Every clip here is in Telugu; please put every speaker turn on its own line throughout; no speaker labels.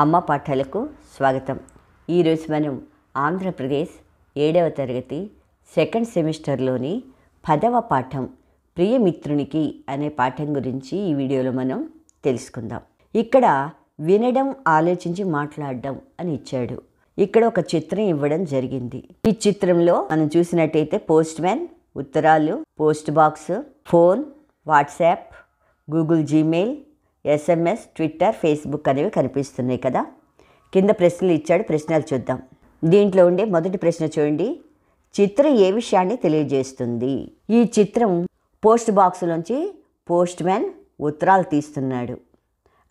అమ్మ పాఠాలకు స్వాగతం. ఈరోజు మనం ఆంధ్రప్రదేశ్ 7వ తరగతి సెకండ్ సెమిస్టర్లోని 10వ పాఠం ప్రియమిత్రునికి అనే పాఠం గురించి ఈ వీడియోలో మనం తెలుసుకుందాం. ఇక్కడ వినడం, ఆలోచించి మాట్లాడడం అని ఇచ్చాడు. ఇక్కడ ఒక చిత్రం ఇవ్వడం జరిగింది. ఈ చిత్రంలో మనం చూసినట్టయితే పోస్ట్ మ్యాన్, ఉత్తరాలు, post box, phone, WhatsApp, Google Gmail, SMS, Twitter, Facebook అనేవి కనిపిస్తున్నాయి కదా. కింద ప్రశ్నలు ఇచ్చాడు, ప్రశ్నలు చూద్దాం. దీంట్లో ఉండే మొదటి ప్రశ్న చూడండి. చిత్రం ఏ విషయాన్ని తెలియజేస్తుంది? ఈ చిత్రం పోస్ట్ బాక్స్లోంచి పోస్ట్ మ్యాన్ ఉత్తరాలు తీస్తున్నాడు.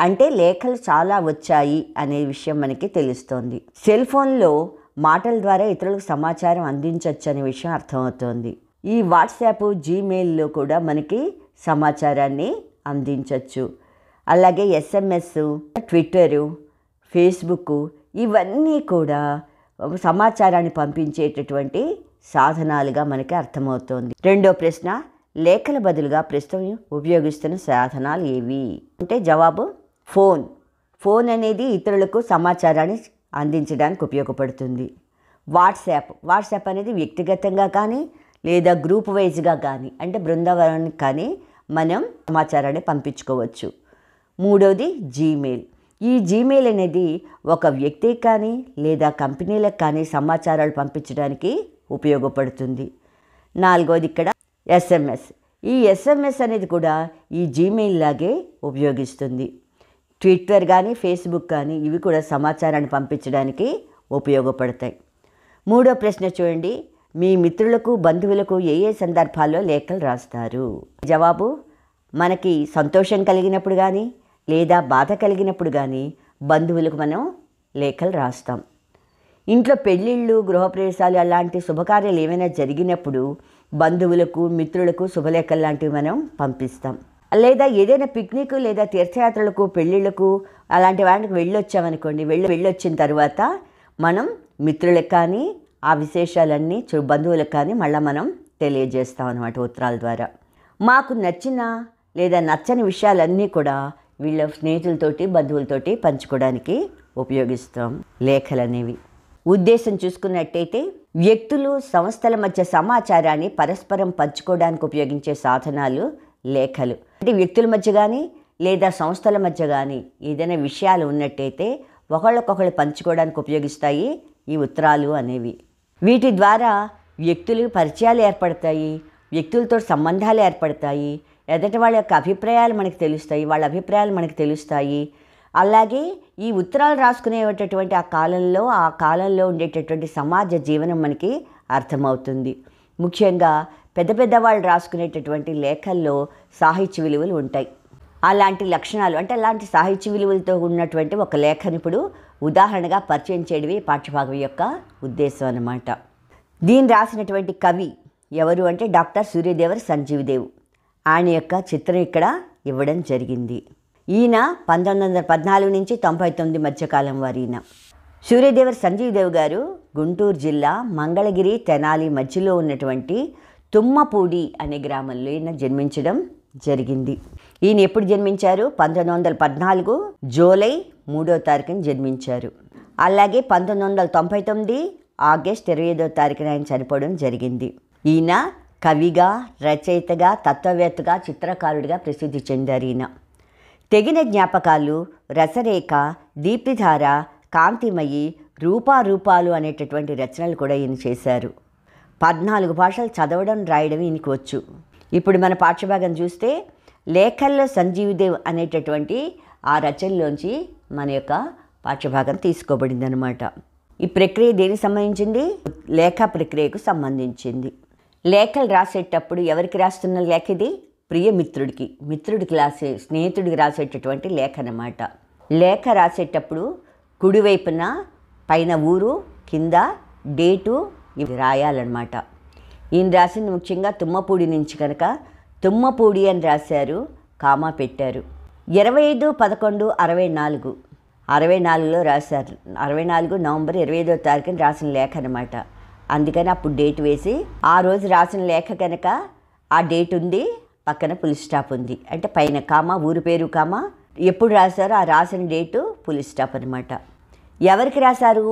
అంటే లేఖలు చాలా వచ్చాయి అనే విషయం మనకి తెలుస్తోంది. సెల్ ఫోన్లో మాటల ద్వారా ఇతరులకు సమాచారం అందించవచ్చు అనే విషయం అర్థమవుతోంది. ఈ వాట్సాప్, జీమెయిల్లో కూడా మనకి సమాచారాన్ని అందించవచ్చు. అలాగే SMS, ట్విట్టరు, ఫేస్బుక్ ఇవన్నీ కూడా సమాచారాన్ని పంపించేటటువంటి సాధనాలుగా మనకి అర్థమవుతోంది. రెండో ప్రశ్న, లేఖల బదులుగా ప్రస్తుతం ఉపయోగిస్తున్న సాధనాలు ఏవి? అంటే జవాబు ఫోన్. ఫోన్ అనేది ఇతరులకు సమాచారాన్ని అందించడానికి ఉపయోగపడుతుంది. వాట్సాప్ అనేది వ్యక్తిగతంగా కానీ లేదా గ్రూప్ వైజ్గా కానీ, అంటే బృందావనానికి కానీ మనం సమాచారాన్ని పంపించుకోవచ్చు. మూడవది జీమెయిల్. ఈ జీమెయిల్ అనేది ఒక వ్యక్తికి కానీ లేదా కంపెనీలకు కానీ సమాచారాలు పంపించడానికి ఉపయోగపడుతుంది. నాలుగవది ఇక్కడ SMS. ఈ SMS అనేది కూడా ఈ జీమెయిల్ లాగే ఉపయోగిస్తుంది. ట్విట్టర్ కానీ ఫేస్బుక్ కానీ ఇవి కూడా సమాచారాన్ని పంపించడానికి ఉపయోగపడతాయి. మూడో ప్రశ్న చూడండి. మీ మిత్రులకు, బంధువులకు ఏ సందర్భాల్లో లేఖలు రాస్తారు? జవాబు మనకి సంతోషం కలిగినప్పుడు కానీ లేదా బాధ కలిగినప్పుడు కానీ బంధువులకు మనం లేఖలు రాస్తాం. ఇంట్లో పెళ్ళిళ్ళు, గృహప్రవేశాలు అలాంటి శుభకార్యాలు ఏమైనా జరిగినప్పుడు బంధువులకు, మిత్రులకు శుభలేఖలు లాంటివి మనం పంపిస్తాం. లేదా ఏదైనా పిక్నిక్ లేదా తీర్థయాత్రలకు, పెళ్ళిళ్ళకు అలాంటి వాటికి వెళ్ళొచ్చామనుకోండి, వెళ్ళొచ్చిన తర్వాత మనం మిత్రులకు కానీ ఆ విశేషాలన్నీ బంధువులకు కానీ మళ్ళీ మనం తెలియజేస్తాం అన్నమాట ఉత్తరాల ద్వారా. మాకు నచ్చిన లేదా నచ్చని విషయాలన్నీ కూడా వీళ్ళ స్నేహితులతోటి, బంధువులతోటి పంచుకోవడానికి ఉపయోగిస్తాం లేఖలు అనేవి. ఉద్దేశం చూసుకున్నట్టయితే వ్యక్తులు, సంస్థల మధ్య సమాచారాన్ని పరస్పరం పంచుకోవడానికి ఉపయోగించే సాధనాలు లేఖలు. అంటే వ్యక్తుల మధ్య కానీ లేదా సంస్థల మధ్య కానీ ఏదైనా విషయాలు ఉన్నట్టయితే ఒకళ్ళకొకళ్ళు పంచుకోవడానికి ఉపయోగిస్తాయి ఈ ఉత్తరాలు అనేవి. వీటి ద్వారా వ్యక్తులు పరిచయాలు ఏర్పడతాయి, వ్యక్తులతో సంబంధాలు ఏర్పడతాయి, ఎదుటి వాళ్ళ యొక్క అభిప్రాయాలు మనకు తెలుస్తాయి, వాళ్ళ అభిప్రాయాలు మనకు తెలుస్తాయి. అలాగే ఈ ఉత్తరాలు రాసుకునేటటువంటి ఆ కాలంలో ఉండేటటువంటి సమాజ జీవనం మనకి అర్థమవుతుంది. ముఖ్యంగా పెద్ద వాళ్ళు రాసుకునేటటువంటి లేఖల్లో సాహిత్య విలువలు ఉంటాయి. అలాంటి లక్షణాలు అంటే అలాంటి సాహిత్య విలువలతో ఉన్నటువంటి ఒక లేఖను ఇప్పుడు ఉదాహరణగా పరిచయం చేయడమే పాఠ్యభాగం యొక్క ఉద్దేశం అన్నమాట. దీన్ని రాసినటువంటి కవి ఎవరు అంటే డాక్టర్ సూర్యదేవర సంజీవదేవ్. ఆయన యొక్క చిత్రం ఇక్కడ ఇవ్వడం జరిగింది. ఈయన 1914 నుంచి 99 మధ్యకాలం వారు. ఈయన సూర్యదేవర సంజీవదేవ్ గారు గుంటూరు జిల్లా మంగళగిరి, తెనాలి మధ్యలో ఉన్నటువంటి తుమ్మపూడి అనే గ్రామంలో ఈయన జన్మించడం జరిగింది. ఈయన ఎప్పుడు జన్మించారు? 1914 జూలై 3వ తారీఖున జన్మించారు. అలాగే 1999 ఆగస్టు 25వ తారీఖున ఆయన చనిపోవడం జరిగింది. ఈయన కవిగా, రచయితగా, తత్వవేత్తగా, చిత్రకారుడిగా ప్రసిద్ధి చెందారు. ఈయన తెగిన జ్ఞాపకాలు, రసరేఖ, దీప్తిధార, కాంతిమయి, రూపాలు అనేటటువంటి రచనలు కూడా ఈయన చేశారు. 14 భాషలు చదవడం, రాయడం ఈయనకు వచ్చు. ఇప్పుడు మన పాఠ్యభాగం చూస్తే లేఖల్లో సంజీవదేవ్ అనేటటువంటి ఆ రచనలోంచి మన యొక్క పాఠ్యభాగం తీసుకోబడింది అనమాట. ఈ ప్రక్రియ దేనికి సంబంధించింది? లేఖ ప్రక్రియకు సంబంధించింది. లేఖలు రాసేటప్పుడు ఎవరికి రాస్తున్న లేఖ ఇది? ప్రియమిత్రుడికి, స్నేహితుడికి రాసేటటువంటి లేఖ అన్నమాట. లేఖ రాసేటప్పుడు కుడివైపున పైన ఊరు, కింద డేటు ఇవి రాయాలన్నమాట. ఈయన రాసింది ముఖ్యంగా తుమ్మపూడి నుంచి కనుక తుమ్మపూడి అని రాశారు, కామా పెట్టారు. 25/11/64 రాశారు. 64 నవంబర్ 25వ తారీఖున రాసిన లేఖ అన్నమాట. అందుకని అప్పుడు డేట్ వేసి ఆ రోజు రాసిన లేఖ కనుక ఆ డేట్ ఉంది, పక్కన ఫుల్ స్టాప్ ఉంది. అంటే పైన కామా, ఊరు పేరు కామా, ఎప్పుడు రాశారో ఆ రాసిన డేటు ఫుల్ స్టాప్ అనమాట. ఎవరికి రాశారు?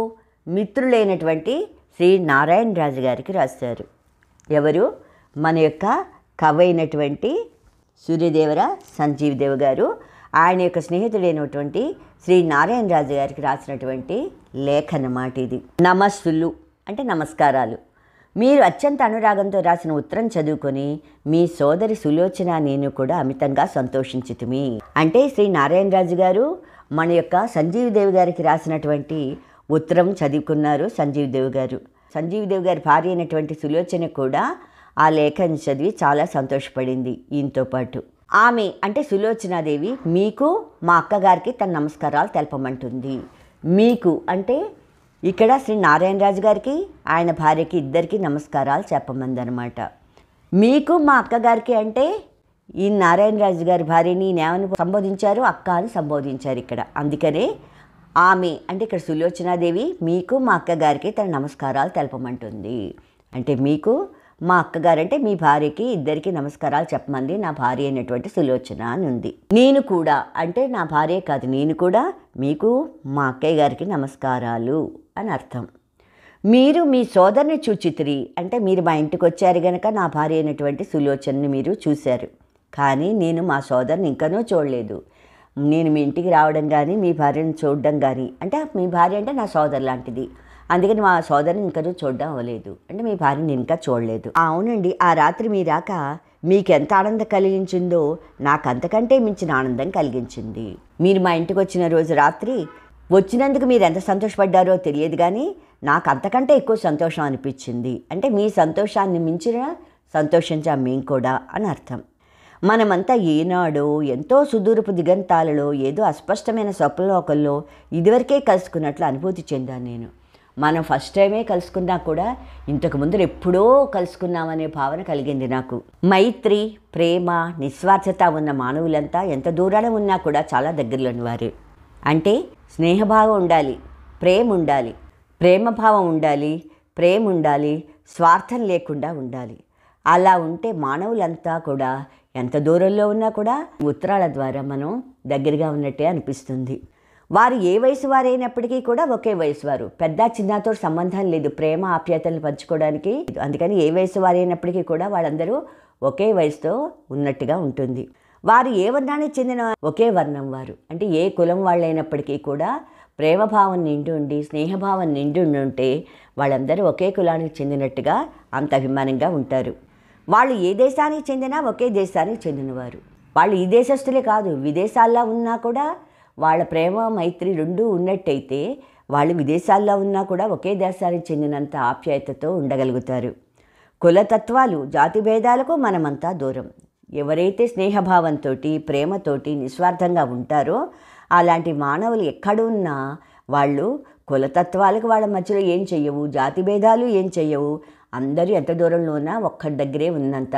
మిత్రులైనటువంటి శ్రీ నారాయణ రాజు గారికి రాశారు. ఎవరు? మన యొక్క కవి అయినటువంటి సూర్యదేవర సంజీవదేవ్ గారు ఆయన యొక్క స్నేహితుడైనటువంటి శ్రీ నారాయణ రాజు గారికి రాసినటువంటి లేఖ అన్నమాట ఇది. నమస్సులు అంటే నమస్కారాలు. మీరు అత్యంత అనురాగంతో రాసిన ఉత్తరం చదువుకొని మీ సోదరి సులోచన నేను కూడా అమితంగా సంతోషించితిమి. అంటే శ్రీ నారాయణరాజు గారు మన యొక్క సంజీవదేవి గారికి రాసినటువంటి ఉత్తరం చదువుకున్నారు సంజీవదేవి గారు. సంజీవదేవి గారి భార్య అయినటువంటి సులోచన కూడా ఆ లేఖను చదివి చాలా సంతోషపడింది. ఈయనతో పాటు ఆమె అంటే సులోచనాదేవి మీకు మా అక్కగారికి తన నమస్కారాలు తెలపమంటుంది. మీకు అంటే ఇక్కడ శ్రీ నారాయణరాజు గారికి ఆయన భార్యకి ఇద్దరికి నమస్కారాలు చెప్పమందనమాట. మీకు మా అక్కగారికి అంటే ఈ నారాయణరాజు గారి భార్యని ఏమని సంబోధించారు? అక్క అని సంబోధించారు ఇక్కడ. అందుకనే ఆమె అంటే ఇక్కడ సులోచనాదేవి మీకు మా అక్కగారికి తన నమస్కారాలు తెలపమంటుంది. అంటే మీకు మా అక్కగారు అంటే మీ భార్యకి ఇద్దరికి నమస్కారాలు చెప్పమంది నా భార్య అయినటువంటి సులోచన అని ఉంది. నేను కూడా అంటే నా భార్య కాదు, నేను కూడా మీకు మా అక్కయ్య గారికి నమస్కారాలు అని అర్థం. మీరు మీ సోదరుని చూచితిరి అంటే మీరు మా ఇంటికి వచ్చారు కనుక నా భార్య అయినటువంటి సులోచనని మీరు చూశారు. కానీ నేను మా సోదరుని ఇంకనూ చూడలేదు. నేను మీ ఇంటికి రావడం కానీ మీ భార్యను చూడడం కానీ అంటే మీ భార్య అంటే నా సోదరు లాంటిది, అందుకని మా సోదరుని ఇంకనూ చూడడం అవ్వలేదు. అంటే మీ భార్యని ఇంకా చూడలేదు. అవునండి, ఆ రాత్రి మీ రాక మీకు ఎంత ఆనందం కలిగించిందో నాకు అంతకంటే మించిన ఆనందం కలిగించింది. మీరు మా ఇంటికి వచ్చిన రోజు రాత్రి వచ్చినందుకు మీరు ఎంత సంతోషపడ్డారో తెలియదు, కానీ నాకు అంతకంటే ఎక్కువ సంతోషం అనిపించింది. అంటే మీ సంతోషాన్ని మించిన సంతోషించాం మేము కూడా అని అర్థం. మనమంతా ఏనాడో ఎంతో సుదూరపు దిగంతాలలో ఏదో అస్పష్టమైన స్వప్నలోకంలో ఇదివరకే కలుసుకున్నట్లు అనుభూతి చెందాను నేను. మనం ఫస్ట్ టైమే కలుసుకున్నా కూడా ఇంతకు ముందు ఎప్పుడో కలుసుకున్నామనే భావన కలిగింది నాకు. మైత్రి, ప్రేమ, నిస్వార్థత ఉన్న మానవులంతా ఎంత దూరాన ఉన్నా కూడా చాలా దగ్గరలోని వారు. అంటే స్నేహభావం ఉండాలి, ప్రేమ ఉండాలి, ప్రేమభావం ఉండాలి, ప్రేమ ఉండాలి, స్వార్థం లేకుండా ఉండాలి. అలా ఉంటే మానవులంతా కూడా ఎంత దూరంలో ఉన్నా కూడా ఉత్తరాల ద్వారా మనం దగ్గరగా ఉన్నట్టే అనిపిస్తుంది. వారు ఏ వయసు వారైనప్పటికీ కూడా ఒకే వయసు వారు, పెద్ద చిన్నతో సంబంధం లేదు ప్రేమ ఆప్యాయతలను పంచుకోవడానికి. అందుకని ఏ వయసు వారైనప్పటికీ కూడా వాళ్ళందరూ ఒకే వయసుతో ఉన్నట్టుగా ఉంటుంది. వారు ఏ వర్ణానికి చెందిన ఒకే వర్ణం వారు, అంటే ఏ కులం వాళ్ళైనప్పటికీ కూడా ప్రేమభావం నిండి ఉండి స్నేహభావం నిండి ఉంటే వాళ్ళందరూ ఒకే కులానికి చెందినట్టుగా అంత అభిమానంగా ఉంటారు. వాళ్ళు ఏ దేశానికి చెందినా ఒకే దేశానికి చెందినవారు. వాళ్ళు ఈ దేశస్తులే కాదు, విదేశాల్లో ఉన్నా కూడా వాళ్ళ ప్రేమ మైత్రి రెండూ ఉన్నట్టయితే వాళ్ళు విదేశాల్లో ఉన్నా కూడా ఒకే దేశానికి చెందినంత ఆప్యాయతతో ఉండగలుగుతారు. కులతత్వాలు, జాతి భేదాలకు మనమంతా దూరం. ఎవరైతే స్నేహభావంతో ప్రేమతోటి నిస్వార్థంగా ఉంటారో అలాంటి మానవులు ఎక్కడున్నా వాళ్ళు కులతత్వాలకు వాళ్ళ మధ్యలో ఏం చెయ్యవు, జాతి భేదాలు ఏం చెయ్యవు. అందరూ ఎంత దూరంలో ఉన్నా ఒక్కడి దగ్గరే ఉన్నంత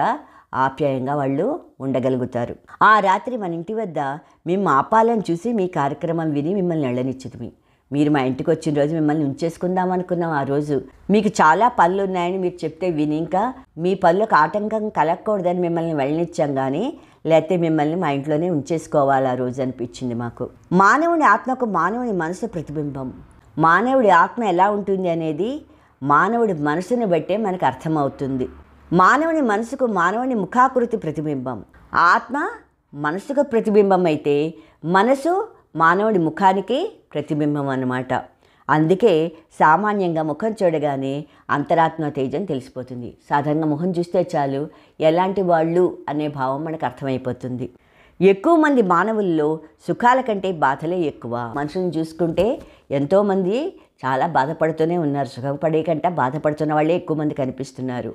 ఆప్యాయంగా వాళ్ళు ఉండగలుగుతారు. ఆ రాత్రి మన ఇంటి వద్ద మేము ఆపాలను చూసి మీ కార్యక్రమం విని మిమ్మల్ని వెళ్ళనిచ్చితిమి. మీరు మా ఇంటికి వచ్చిన రోజు మిమ్మల్ని ఉంచేసుకుందాం అనుకున్నాం. ఆ రోజు మీకు చాలా పనులు ఉన్నాయని మీరు చెప్తే విని ఇంకా మీ పనులకు ఆటంకం కలగకూడదని మిమ్మల్ని వెళ్ళనిచ్చాం, కానీ లేకపోతే మిమ్మల్ని మా ఇంట్లోనే ఉంచేసుకోవాలి ఆ రోజు అనిపించింది మాకు. మానవుని ఆత్మకు మానవుని మనసు ప్రతిబింబం. మానవుడి ఆత్మ ఎలా ఉంటుంది అనేది మానవుడి మనసుని బట్టే మనకు అర్థమవుతుంది. మానవుని మనసుకు మానవుని ముఖాకృతి ప్రతిబింబం. ఆత్మ మనసుకు ప్రతిబింబం అయితే మనసు మానవుడి ముఖానికి ప్రతిబింబం అన్నమాట. అందుకే సామాన్యంగా ముఖం చూడగానే అంతరాత్మ తేజం తెలిసిపోతుంది. సాధారణంగా ముఖం చూస్తే చాలు ఎలాంటి వాళ్ళు అనే భావం మనకు అర్థమైపోతుంది. ఎక్కువ మంది మానవుల్లో సుఖాల కంటే బాధలే ఎక్కువ. మనుషులను చూసుకుంటే ఎంతోమంది చాలా బాధపడుతూనే ఉన్నారు. సుఖపడే కంటే బాధపడుతున్న వాళ్ళే ఎక్కువ మంది కనిపిస్తున్నారు.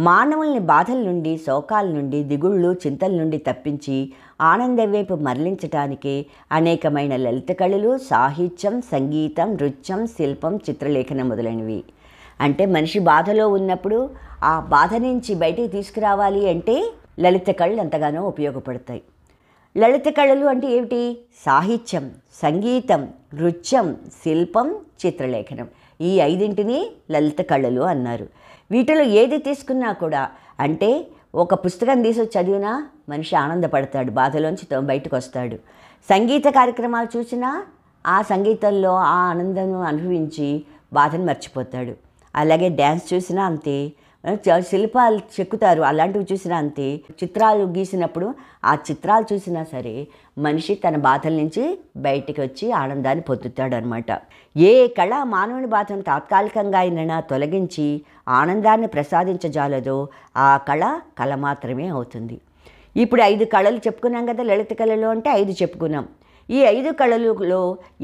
మానవుల్ని బాధల నుండి, శోకాల నుండి, దిగుళ్ళు, చింతల నుండి తప్పించి ఆనందం వైపు మరలించటానికి అనేకమైన లలిత కళలు, సాహిత్యం, సంగీతం, నృత్యం, శిల్పం, చిత్రలేఖనం మొదలైనవి. అంటే మనిషి బాధలో ఉన్నప్పుడు ఆ బాధ నుంచి బయటికి తీసుకురావాలి అంటే లలిత కళలు ఎంతగానో ఉపయోగపడతాయి. లలిత కళలు అంటే ఏమిటి? సాహిత్యం, సంగీతం, నృత్యం, శిల్పం, చిత్రలేఖనం. ఈ ఐదింటిని లలిత కళలు అన్నారు. వీటిలో ఏది తీసుకున్నా కూడా అంటే ఒక పుస్తకం తీసి చదివినా మనిషి ఆనందపడతాడు, బాధలోంచి బయటకు వస్తాడు. సంగీత కార్యక్రమాలు చూసినా ఆ సంగీతంలో ఆ ఆనందం అనుభవించి బాధను మర్చిపోతాడు. అలాగే డ్యాన్స్ చూసినా అంతే, శిల్పాలు చెక్కుతారు అలాంటివి చూసినా అంతే, చిత్రాలు గీసినప్పుడు ఆ చిత్రాలు చూసినా సరే మనిషి తన బాధల నుంచి బయటికి వచ్చి ఆనందాన్ని పొందుతాడు అనమాట. ఏ కళ మానవుని బాధను తాత్కాలికంగా అయినా తొలగించి ఆనందాన్ని ప్రసాదించజాలదో ఆ కళ మాత్రమే అవుతుంది. ఇప్పుడు 5 కళలు చెప్పుకున్నాం కదా, లలిత కళలు అంటే 5 చెప్పుకున్నాం. ఈ 5 కళలలో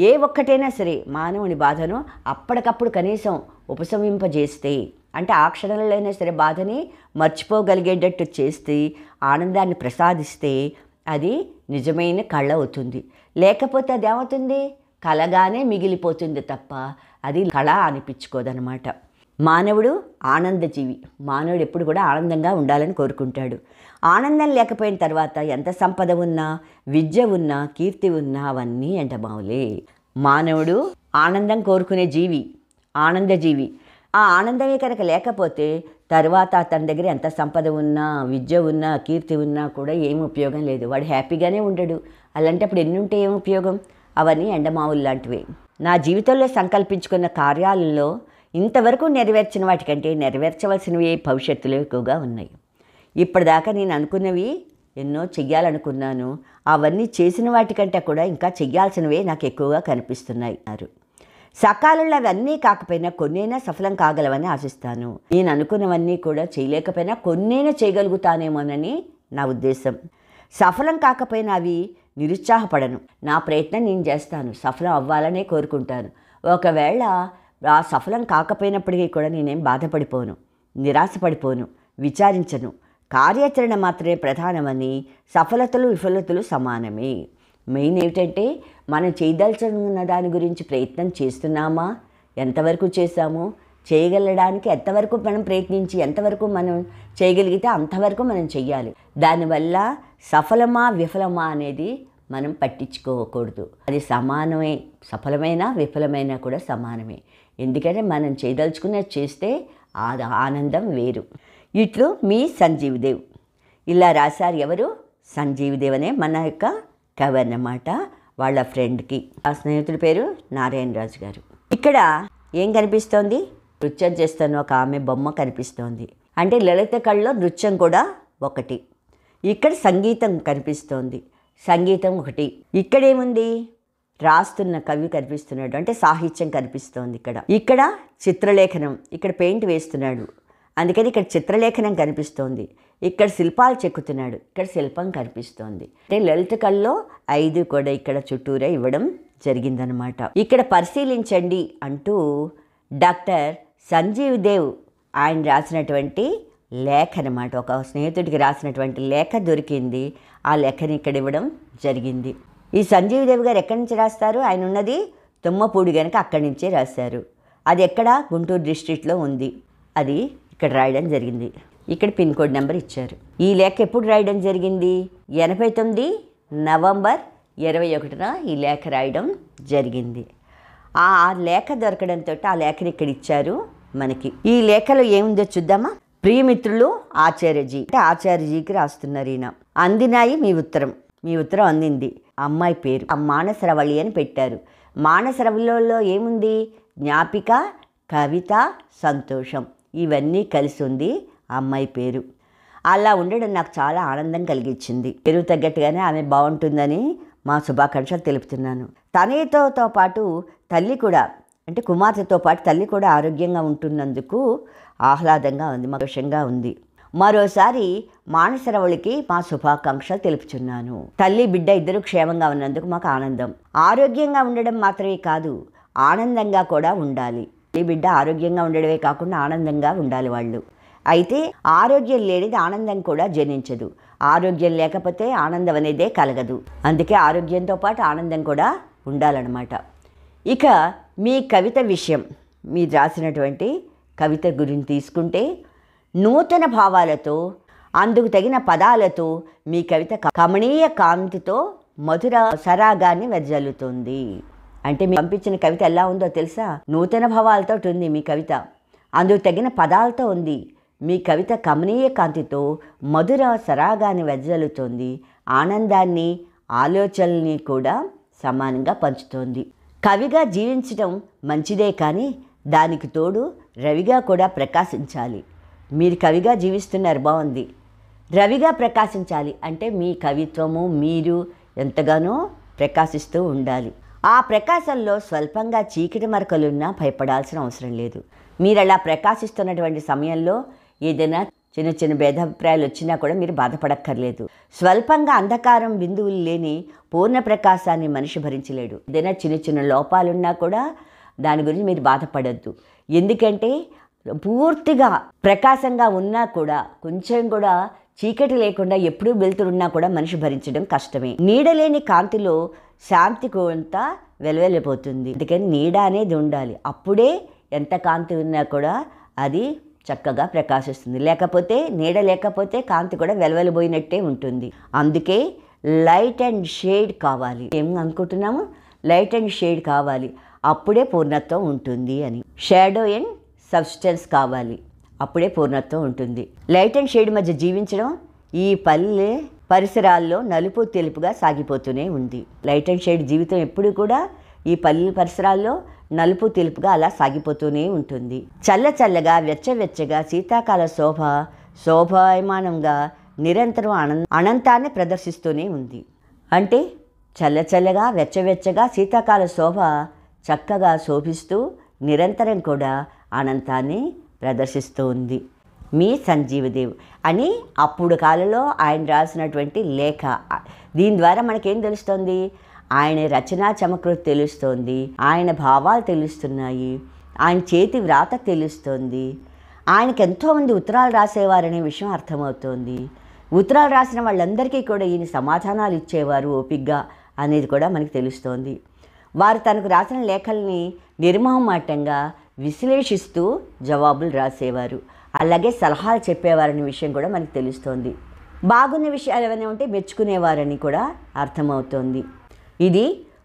ఏ ఒక్కటైనా సరే మానవుని బాధను అప్పటికప్పుడు కనీసం ఉపశమింపజేస్తే, అంటే ఆ క్షణంలో అయినా సరే బాధని మర్చిపోగలిగేటట్టు చేస్తే, ఆనందాన్ని ప్రసాదిస్తే అది నిజమైన కళ అవుతుంది. లేకపోతే అది ఏమవుతుంది, కళగానే మిగిలిపోతుంది తప్ప అది కళ అనిపించుకోదనమాట. మానవుడు ఆనందజీవి. మానవుడు ఎప్పుడు కూడా ఆనందంగా ఉండాలని కోరుకుంటాడు. ఆనందం లేకపోయిన తర్వాత ఎంత సంపద ఉన్నా, విద్య ఉన్నా, కీర్తి ఉన్నా అవన్నీ ఎండమావులే. మానవుడు ఆనందం కోరుకునే జీవి, ఆనందజీవి. ఆ ఆనందమే కనుక లేకపోతే తర్వాత తన దగ్గర ఎంత సంపద ఉన్నా, విద్య ఉన్నా, కీర్తి ఉన్నా కూడా ఏమి ఉపయోగం లేదు. వాడు హ్యాపీగానే ఉండడు. అలాంటప్పుడు ఎన్ని ఉంటే ఏం ఉపయోగం? అవన్నీ ఎండమావులు లాంటివే. నా జీవితంలో సంకల్పించుకున్న కార్యాలలో ఇంతవరకు నెరవేర్చిన వాటికంటే నెరవేర్చవలసినవి భవిష్యత్తులో ఎక్కువగా ఉన్నాయి. ఇప్పటిదాకా నేను అనుకున్నవి ఎన్నో చెయ్యాలనుకున్నాను. అవన్నీ చేసిన వాటికంటే కూడా ఇంకా చెయ్యాల్సినవే నాకు ఎక్కువగా కనిపిస్తున్నాయి. సకాలంలో అవన్నీ కాకపోయినా కొన్నైనా సఫలం కాగలవని ఆశిస్తాను. నేను అనుకున్నవన్నీ కూడా చేయలేకపోయినా కొన్నైనా చేయగలుగుతానేమోనని నా ఉద్దేశం. సఫలం కాకపోయినా అవి నిరుత్సాహపడను. నా ప్రయత్నం నేను చేస్తాను, సఫలం అవ్వాలనే కోరుకుంటాను. ఒకవేళ ఆ సఫలం కాకపోయినప్పటికీ కూడా నేనేం బాధపడిపోను, నిరాశపడిపోను, విచారించను. కార్యాచరణ మాత్రమే ప్రధానమని, సఫలతలు విఫలతలు సమానమే. మెయిన్ ఏమిటంటే మనం చేయదలుచుకున్న దాని గురించి ప్రయత్నం చేస్తున్నామా, ఎంతవరకు చేశాము, చేయగలడానికి ఎంతవరకు మనం ప్రయత్నించి ఎంతవరకు మనం చేయగలిగితే అంతవరకు మనం చెయ్యాలి. దానివల్ల సఫలమా విఫలమా అనేది మనం పట్టించుకోకూడదు. అది సమానమే, సఫలమైనా విఫలమైనా కూడా సమానమే. ఎందుకంటే మనం చేయదలుచుకున్నది చేస్తే ఆ ఆనందం వేరు. ఇట్లు మీ సంజీవదేవ్. ఇలా రాశారు ఎవరు? సంజీవదేవ్ అనే మన యొక్క కవి అన్నమాట. వాళ్ళ ఫ్రెండ్కి, ఆ స్నేహితుడి పేరు నారాయణరాజు గారు. ఇక్కడ ఏం కనిపిస్తోంది? నృత్యం చేస్తున్న ఒక ఆమె బొమ్మ కనిపిస్తోంది. అంటే లలిత కళలో నృత్యం కూడా ఒకటి. ఇక్కడ సంగీతం కనిపిస్తోంది, సంగీతం ఒకటి. ఇక్కడేముంది? రాస్తున్న కవి కనిపిస్తున్నాడు, అంటే సాహిత్యం కనిపిస్తోంది. ఇక్కడ చిత్రలేఖనం, ఇక్కడ పెయింట్ వేస్తున్నాడు, అందుకని ఇక్కడ చిత్రలేఖనం కనిపిస్తోంది. ఇక్కడ శిల్పాలు చెక్కుతున్నాడు, ఇక్కడ శిల్పం కనిపిస్తోంది. అంటే లలిత కళలో 5 కూడా ఇక్కడ చుట్టూరా ఇవ్వడం జరిగిందనమాట. ఇక్కడ పరిశీలించండి అంటూ డాక్టర్ సంజీవ్ దేవ్ ఆయన రాసినటువంటి లేఖ అన్నమాట. ఒక స్నేహితుడికి రాసినటువంటి లేఖ దొరికింది. ఆ లేఖని ఇక్కడ ఇవ్వడం జరిగింది. ఈ సంజీవ్ దేవ్ గారు ఎక్కడి నుంచి రాస్తారు? ఆయన ఉన్నది తుమ్మపూడి కనుక అక్కడి నుంచే రాశారు. అది ఎక్కడ? గుంటూరు డిస్ట్రిక్ట్లో ఉంది. అది ఇక్కడ రాయడం జరిగింది. ఇక్కడ పిన్ కోడ్ నెంబర్ ఇచ్చారు. ఈ లేఖ ఎప్పుడు రాయడం జరిగింది? 89 నవంబర్ 21న ఈ లేఖ రాయడం జరిగింది. ఆ లేఖ దొరకడంతో ఆ లేఖని ఇక్కడ ఇచ్చారు మనకి. ఈ లేఖలో ఏముందో చూద్దామా? ప్రియమిత్రులు ఆచార్యజీ, అంటే ఆచార్యజీకి రాస్తున్నారు ఈయన. అందినాయి మీ ఉత్తరం. మీ ఉత్తరం అందింది. అమ్మాయి పేరు మానసరవళి అని పెట్టారు. మానసరవళిలో ఏముంది? జ్ఞాపిక, కవిత, సంతోషం ఇవన్నీ కలిసి ఉంది అమ్మాయి పేరు. అలా ఉండడం నాకు చాలా ఆనందం కలిగించింది. పేరు తగ్గట్టుగానే ఆమె బాగుంటుందని మా శుభాకాంక్షలు తెలుపుతున్నాను. తనయుతో పాటు తల్లి కూడా, అంటే కుమార్తెతో పాటు తల్లి కూడా ఆరోగ్యంగా ఉంటున్నందుకు ఆహ్లాదంగా ఉంది, సంతోషంగా ఉంది. మరోసారి మానసరవళికి మా శుభాకాంక్షలు తెలుపుచున్నాను. తల్లి బిడ్డ ఇద్దరు క్షేమంగా ఉన్నందుకు మాకు ఆనందం. ఆరోగ్యంగా ఉండడం మాత్రమే కాదు, ఆనందంగా కూడా ఉండాలి. తల్లి బిడ్డ ఆరోగ్యంగా ఉండడమే కాకుండా ఆనందంగా ఉండాలి వాళ్ళు. అయితే ఆరోగ్యం లేనిది ఆనందం కూడా జనించదు. ఆరోగ్యం లేకపోతే ఆనందం అనేదే కలగదు. అందుకే ఆరోగ్యంతో పాటు ఆనందం కూడా ఉండాలన్నమాట. ఇక మీ కవిత విషయం, మీరు రాసినటువంటి కవిత గురించి తీసుకుంటే, నూతన భావాలతో, అందుకు తగిన పదాలతో మీ కవిత కమనీయ కాంతితో మధుర సరాగాన్ని వెదజల్లుతుంది. అంటే మీరు పంపించిన కవిత ఎలా ఉందో తెలుసా? నూతన భావాలతో ఉంది మీ కవిత, అందుకు తగిన పదాలతో ఉంది. మీ కవిత కమనీయ కాంతితో మధుర సరాగాన్ని వెదజల్లుతోంది. ఆనందాన్ని, ఆలోచనల్ని కూడా సమానంగా పంచుతోంది. కవిగా జీవించడం మంచిదే, కానీ దానికి తోడు రవిగా కూడా ప్రకాశించాలి. మీరు కవిగా జీవిస్తున్నారు, బాగుంది. రవిగా ప్రకాశించాలి అంటే మీ కవిత్వము మీరు ఎంతగానో ప్రకాశిస్తూ ఉండాలి. ఆ ప్రకాశంలో స్వల్పంగా చీకటి మరకలున్నా భయపడాల్సిన అవసరం లేదు. మీరు అలా ప్రకాశిస్తున్నటువంటి సమయంలో ఏదైనా చిన్న చిన్న భేదాభిప్రాయాలు వచ్చినా కూడా మీరు బాధపడక్కర్లేదు. స్వల్పంగా అంధకారం బిందువులు లేని పూర్ణ ప్రకాశాన్ని మనిషి భరించలేడు. ఏదైనా చిన్న చిన్న లోపాలున్నా కూడా దాని గురించి మీరు బాధపడద్దు. ఎందుకంటే పూర్తిగా ప్రకాశంగా ఉన్నా కూడా కొంచెం కూడా చీకటి లేకుండా ఎప్పుడూ వెలుతురున్నా కూడా మనిషి భరించడం కష్టమే. నీడలేని కాంతిలో శాంతి కొంత వెలవెలిపోతుంది. అందుకని నీడ అనేది ఉండాలి. అప్పుడే ఎంత కాంతి ఉన్నా కూడా అది చక్కగా ప్రకాశిస్తుంది. లేకపోతే నీడ లేకపోతే కాంతి కూడా వెలవెలిపోయినట్టే ఉంటుంది. అందుకే లైట్ అండ్ షేడ్ కావాలి. ఏం అనుకుంటున్నాము? లైట్ అండ్ షేడ్ కావాలి, అప్పుడే పూర్ణత్వం ఉంటుంది అని. షాడో అండ్ సబ్స్టెన్స్ కావాలి, అప్పుడే పూర్ణత్వం ఉంటుంది. లైట్ అండ్ షేడ్ మధ్య జీవించడం ఈ పల్లె పరిసరాల్లో నలుపు తెలుపుగా సాగిపోతూనే ఉంది. లైట్ అండ్ షేడ్ జీవితం ఎప్పుడు కూడా ఈ పల్లె పరిసరాల్లో నలుపు తెలుపుగా అలా సాగిపోతూనే ఉంటుంది. చల్లచల్లగా వెచ్చవెచ్చగా శీతాకాల శోభాయమానంగా నిరంతరం అనంతాన్ని ప్రదర్శిస్తూనే ఉంది. అంటే చల్లచల్లగా వెచ్చవెచ్చగా శీతాకాల శోభ చక్కగా శోభిస్తూ నిరంతరం కూడా అనంతాన్ని ప్రదర్శిస్తూ ఉంది మీ సంజీవదేవ్ అని అప్పుడు కాలంలో ఆయన రాసినటువంటి లేఖ. దీని ద్వారా మనకేం తెలుస్తుంది? ఆయన రచనా చమకృతి తెలుస్తోంది, ఆయన భావాలు తెలుస్తున్నాయి, ఆయన చేతి వ్రాత తెలుస్తోంది. ఆయనకి ఎంతోమంది ఉత్తరాలు రాసేవారనే విషయం అర్థమవుతోంది. ఉత్తరాలు రాసిన వాళ్ళందరికీ కూడా ఈయన సమాధానాలు ఇచ్చేవారు ఓపిగ్గా అనేది కూడా మనకు తెలుస్తోంది. వారు తనకు రాసిన లేఖల్ని నిర్మోహమాటంగా విశ్లేషిస్తూ జవాబులు రాసేవారు, అలాగే సలహాలు చెప్పేవారనే విషయం కూడా మనకు తెలుస్తోంది. బాగున్న విషయాలు ఏమైనా ఉంటే మెచ్చుకునేవారని కూడా అర్థమవుతోంది. ఇది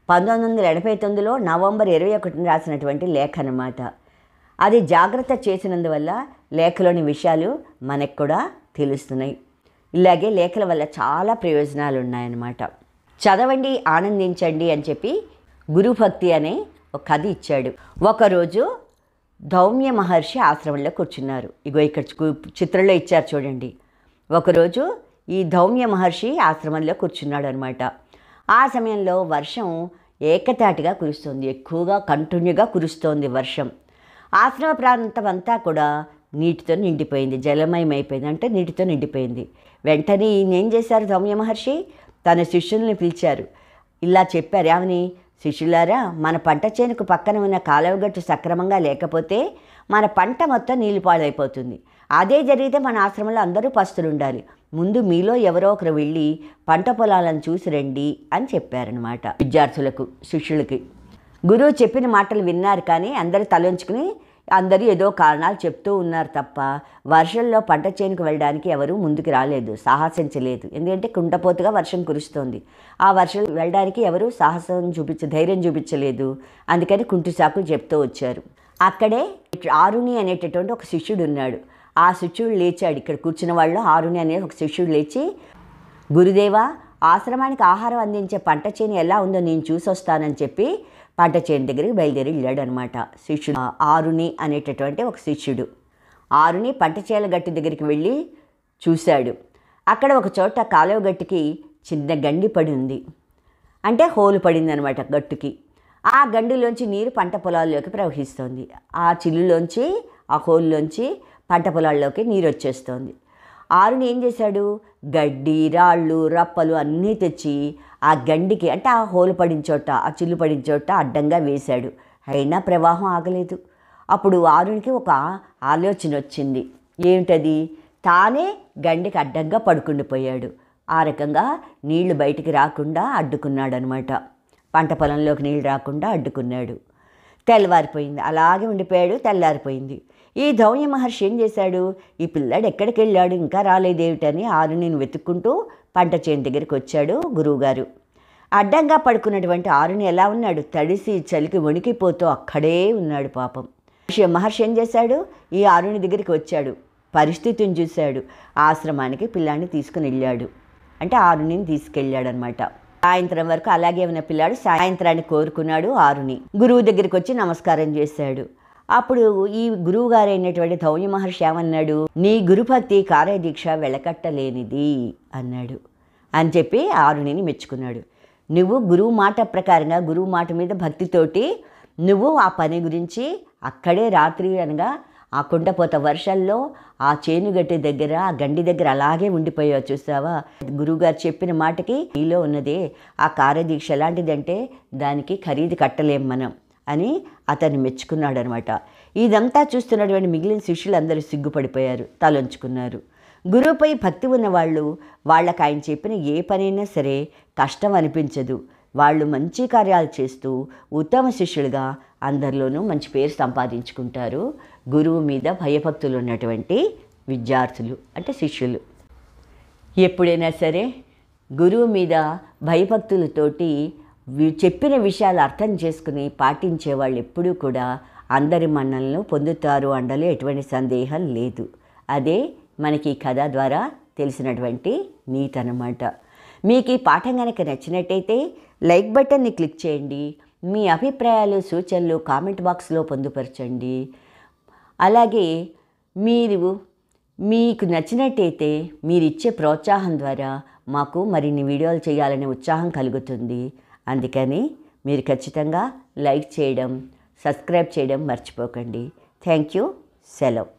1989లో నవంబర్ 21న రాసినటువంటి లేఖ అన్నమాట. అది జాగ్రత్త చేసినందువల్ల లేఖలోని విషయాలు మనకు కూడా తెలుస్తున్నాయి. ఇలాగే లేఖల వల్ల చాలా ప్రయోజనాలు ఉన్నాయన్నమాట. చదవండి, ఆనందించండి అని చెప్పి గురుభక్తి అనే ఒక కథ ఇచ్చాడు. ఒకరోజు ధౌమ్య మహర్షి ఆశ్రమంలో కూర్చున్నారు. ఇగో ఇక్కడ చిత్రంలో ఇచ్చారు చూడండి. ఒకరోజు ఈ ధౌమ్య మహర్షి ఆశ్రమంలో కూర్చున్నాడు అనమాట. ఆ సమయంలో వర్షం ఏకతాటిగా కురుస్తోంది, ఎక్కువగా కంటిన్యూగా కురుస్తోంది వర్షం. ఆశ్రమ ప్రాంతం అంతా కూడా నీటితో నిండిపోయింది, జలమయం అయిపోయింది, అంటే నీటితో నిండిపోయింది. వెంటనే ఈయన ఏం చేశారు? ధౌమ్య మహర్షి తన శిష్యుల్ని పిలిచారు. ఇలా చెప్పారు, ఏమని? శిష్యులారా, మన పంట చేనుకు పక్కన ఉన్న కాలువగట్టు సక్రమంగా లేకపోతే మన పంట మొత్తం నీళ్ళు పాడైపోతుంది. అదే జరిగితే మన ఆశ్రమంలో అందరూ పస్తులు ఉండాలి. ముందు మీలో ఎవరో ఒకరు వెళ్ళి పంట పొలాలను చూసి రండి అని చెప్పారనమాట విద్యార్థులకు, శిష్యులకి. గురువు చెప్పిన మాటలు విన్నారు, కానీ అందరూ తలంచుకుని అందరూ ఏదో కారణాలు చెప్తూ ఉన్నారు తప్ప వర్షంలో పంట చేనుకు వెళ్ళడానికి ఎవరూ ముందుకు రాలేదు, సాహసించలేదు. ఎందుకంటే కుండపోతుగా వర్షం కురుస్తోంది. ఆ వర్షం వెళ్ళడానికి ఎవరు ధైర్యం చూపించలేదు. అందుకని కుంటి సాకులు చెప్తూ వచ్చారు. అక్కడే ఆరుణి అనేటటువంటి ఒక శిష్యుడు ఉన్నాడు. ఆ శిష్యుడు లేచాడు. ఇక్కడ కూర్చున్న వాళ్ళు ఆరుణి అనే ఒక శిష్యుడు లేచి, గురుదేవా, ఆశ్రమానికి ఆహారం అందించే పంట చేను ఎలా ఉందో నేను చూసి వస్తానని చెప్పి పంట చేను దగ్గరికి బయలుదేరి వెళ్ళాడు అనమాట శిష్యుడు. ఆరుణి అనేటటువంటి ఒక శిష్యుడు. ఆరుణి పంట చేల గట్టు దగ్గరికి వెళ్ళి చూశాడు. అక్కడ ఒక చోట కాలువ గట్టుకి చిన్న గండి పడి ఉంది, అంటే హోలు పడింది అనమాట గట్టుకి. ఆ గండిలోంచి నీరు పంట పొలాల్లోకి ప్రవహిస్తోంది. ఆ చిల్లులోంచి, ఆ హోల్లోంచి పంట పొలాల్లోకి నీరు వచ్చేస్తోంది. ఆరుని ఏం చేశాడు? గడ్డి, రాళ్ళు, రప్పలు అన్నీ తెచ్చి ఆ గండికి, అంటే ఆ హోలు పడిన చోట, ఆ చిల్లు పడిన చోట అడ్డంగా వేశాడు. అయినా ప్రవాహం ఆగలేదు. అప్పుడు ఆరునికి ఒక ఆలోచన వచ్చింది. ఏమిటది? తానే గండికి అడ్డంగా పడుకుండిపోయాడు. ఆ రకంగా నీళ్లు బయటికి రాకుండా అడ్డుకున్నాడు అనమాట. పంట పొలంలోకి నీళ్ళు రాకుండా అడ్డుకున్నాడు. తెల్లవారిపోయింది, అలాగే ఉండిపోయాడు. తెల్లారిపోయింది. ఈ ధౌమ్య మహర్షి ఏం చేశాడు? ఈ పిల్లాడు ఎక్కడికి వెళ్ళాడు, ఇంకా రాలేదేమిటని ఆరుణిని వెతుక్కుంటూ పంట చేను దగ్గరికి వచ్చాడు గురువుగారు. అడ్డంగా పడుకున్నటువంటి ఆరుని ఎలా ఉన్నాడు? తడిసి చలికి వణికిపోతూ అక్కడే ఉన్నాడు పాపం. మహర్షి ఏం చేశాడు? ఈ ఆరుని దగ్గరికి వచ్చాడు, పరిస్థితిని చూశాడు. ఆశ్రమానికి పిల్లాన్ని తీసుకుని వెళ్ళాడు, అంటే ఆరుణిని తీసుకెళ్ళాడు అనమాట. సాయంత్రం వరకు అలాగే ఉన్న పిల్లాడు సాయంత్రాన్ని కోరుకున్నాడు ఆరుని. గురువు దగ్గరికి వచ్చి నమస్కారం చేశాడు. అప్పుడు ఈ గురువు గారైనటువంటి ధౌమ్య మహర్షి ఏమన్నాడు, నీ గురుభక్తి కార్యదీక్ష వెలకట్టలేనిది అన్నాడు. అని చెప్పి ఆరుణిని మెచ్చుకున్నాడు. నువ్వు గురువు మాట ప్రకారంగా, గురువు మాట మీద భక్తితోటి నువ్వు ఆ పని గురించి అక్కడే రాత్రి అనగా ఆ కుండపోత వర్షాల్లో ఆ చేనుగట్టి దగ్గర, ఆ గండి దగ్గర అలాగే ఉండిపోయావు చూసావా. గురువుగారు చెప్పిన మాటకి నీలో ఉన్నదే ఆ కార్యదీక్ష ఎలాంటిదంటే దానికి ఖరీదు కట్టలేం మనం అని అతన్ని మెచ్చుకున్నాడు అనమాట. ఇదంతా చూస్తున్నటువంటి మిగిలిన శిష్యులందరూ సిగ్గుపడిపోయారు, తలొంచుకున్నారు. గురువుపై భక్తి ఉన్నవాళ్ళు వాళ్ళకి ఆయన చెప్పిన ఏ పనైనా సరే కష్టం అనిపించదు. వాళ్ళు మంచి కార్యాలు చేస్తూ ఉత్తమ శిష్యులుగా అందరిలోనూ మంచి పేరు సంపాదించుకుంటారు. గురువు మీద భయభక్తులు ఉన్నటువంటి విద్యార్థులు అంటే శిష్యులు. ఎప్పుడైనా సరే గురువు మీద భయభక్తులతోటి చెప్పిన విషయాలు అర్థం చేసుకుని పాటించే వాళ్ళు ఎప్పుడూ కూడా అందరి మన్నలను పొందుతారు అనడంలో ఎటువంటి సందేహం లేదు. అదే మనకి ఈ కథ ద్వారా తెలిసినటువంటి నీతి అన్నమాట. మీకు ఈ పాఠం కనుక నచ్చినట్టయితే లైక్ బటన్ని క్లిక్ చేయండి. మీ అభిప్రాయాలు, సూచనలు కామెంట్ బాక్స్లో పొందుపరచండి. అలాగే మీకు నచ్చినట్టయితే మీరు ఇచ్చే ప్రోత్సాహం ద్వారా మాకు మరిన్ని వీడియోలు చేయాలనే ఉత్సాహం కలుగుతుంది. అందుకని మీరు ఖచ్చితంగా లైక్ చేయడం, సబ్స్క్రైబ్ చేయడం మర్చిపోకండి. Thank you. సెలవు.